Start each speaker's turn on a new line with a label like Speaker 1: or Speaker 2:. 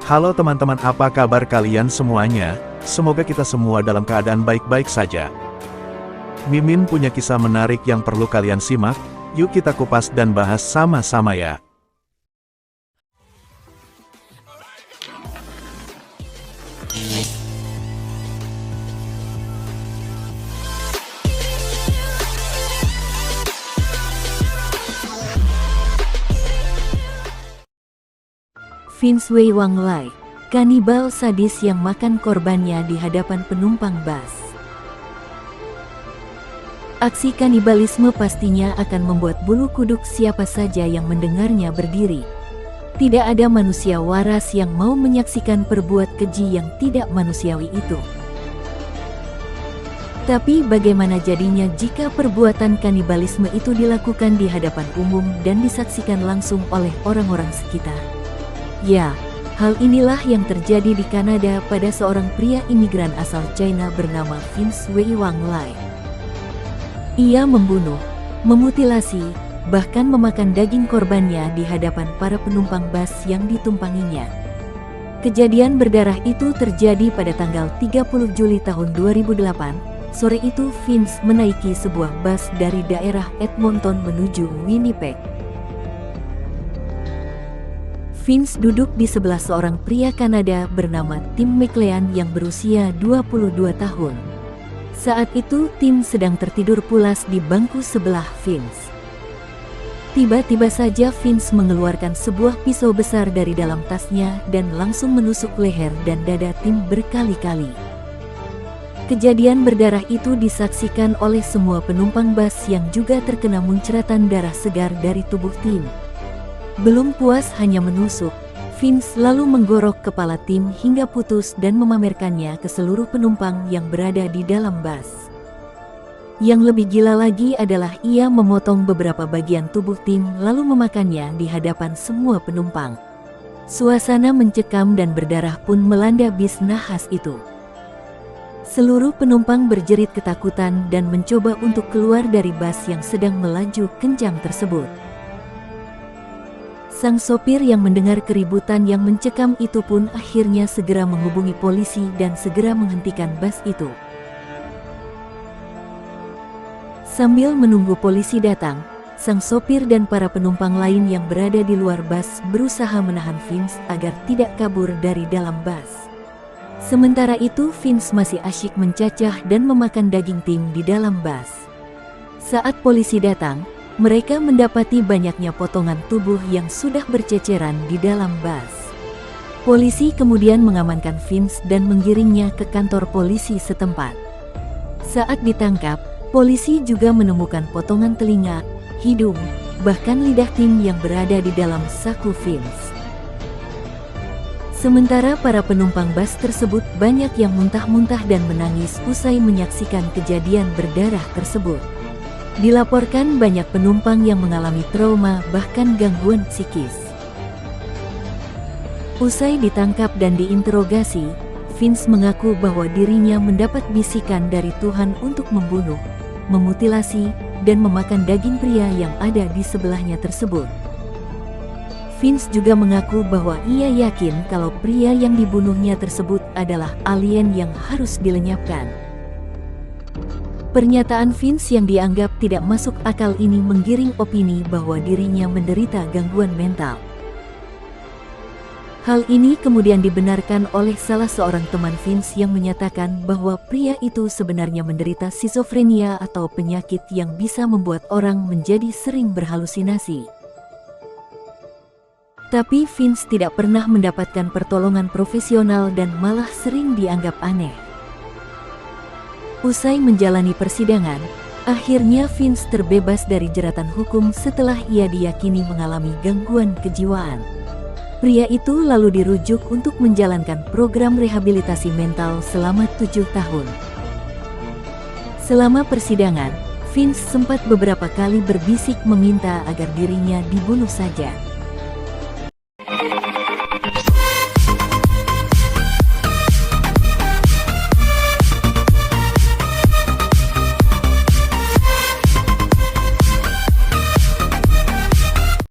Speaker 1: Halo teman-teman, apa kabar kalian semuanya? Semoga kita semua dalam keadaan baik-baik saja. Mimin punya kisah menarik yang perlu kalian simak, yuk kita kupas dan bahas sama-sama ya.
Speaker 2: Vince Wei Wang Lai, kanibal sadis yang makan korbannya di hadapan penumpang bus. Aksi kanibalisme pastinya akan membuat bulu kuduk siapa saja yang mendengarnya berdiri. Tidak ada manusia waras yang mau menyaksikan perbuatan keji yang tidak manusiawi itu. Tapi bagaimana jadinya jika perbuatan kanibalisme itu dilakukan di hadapan umum dan disaksikan langsung oleh orang-orang sekitar? Ya, hal inilah yang terjadi di Kanada pada seorang pria imigran asal China bernama Vince Wei Wang Lai. Ia membunuh, memutilasi, bahkan memakan daging korbannya di hadapan para penumpang bus yang ditumpanginya. Kejadian berdarah itu terjadi pada tanggal 30 Juli tahun 2008. Sore itu Vince menaiki sebuah bus dari daerah Edmonton menuju Winnipeg. Vince duduk di sebelah seorang pria Kanada bernama Tim McLean yang berusia 22 tahun. Saat itu Tim sedang tertidur pulas di bangku sebelah Vince. Tiba-tiba saja Vince mengeluarkan sebuah pisau besar dari dalam tasnya dan langsung menusuk leher dan dada Tim berkali-kali. Kejadian berdarah itu disaksikan oleh semua penumpang bus yang juga terkena muncratan darah segar dari tubuh Tim. Belum puas hanya menusuk, Vince lalu menggorok kepala Tim hingga putus dan memamerkannya ke seluruh penumpang yang berada di dalam bus. Yang lebih gila lagi adalah ia memotong beberapa bagian tubuh Tim lalu memakannya di hadapan semua penumpang. Suasana mencekam dan berdarah pun melanda bis nahas itu. Seluruh penumpang berjerit ketakutan dan mencoba untuk keluar dari bus yang sedang melaju kencang tersebut. Sang sopir yang mendengar keributan yang mencekam itu pun akhirnya segera menghubungi polisi dan segera menghentikan bus itu. Sambil menunggu polisi datang, sang sopir dan para penumpang lain yang berada di luar bus berusaha menahan Vince agar tidak kabur dari dalam bus. Sementara itu Vince masih asyik mencacah dan memakan daging Tim di dalam bus. Saat polisi datang, mereka mendapati banyaknya potongan tubuh yang sudah berceceran di dalam bus. Polisi kemudian mengamankan Vince dan menggiringnya ke kantor polisi setempat. Saat ditangkap, polisi juga menemukan potongan telinga, hidung, bahkan lidah Tim yang berada di dalam saku Vince. Sementara para penumpang bus tersebut banyak yang muntah-muntah dan menangis usai menyaksikan kejadian berdarah tersebut. Dilaporkan banyak penumpang yang mengalami trauma bahkan gangguan psikis. Usai ditangkap dan diinterogasi, Vince mengaku bahwa dirinya mendapat bisikan dari Tuhan untuk membunuh, memutilasi, dan memakan daging pria yang ada di sebelahnya tersebut. Vince juga mengaku bahwa ia yakin kalau pria yang dibunuhnya tersebut adalah alien yang harus dilenyapkan. Pernyataan Vince yang dianggap tidak masuk akal ini menggiring opini bahwa dirinya menderita gangguan mental. Hal ini kemudian dibenarkan oleh salah seorang teman Vince yang menyatakan bahwa pria itu sebenarnya menderita skizofrenia atau penyakit yang bisa membuat orang menjadi sering berhalusinasi. Tapi Vince tidak pernah mendapatkan pertolongan profesional dan malah sering dianggap aneh. Usai menjalani persidangan, akhirnya Vince terbebas dari jeratan hukum setelah ia diyakini mengalami gangguan kejiwaan. Pria itu lalu dirujuk untuk menjalankan program rehabilitasi mental selama 7 tahun. Selama persidangan, Vince sempat beberapa kali berbisik meminta agar dirinya dibunuh saja.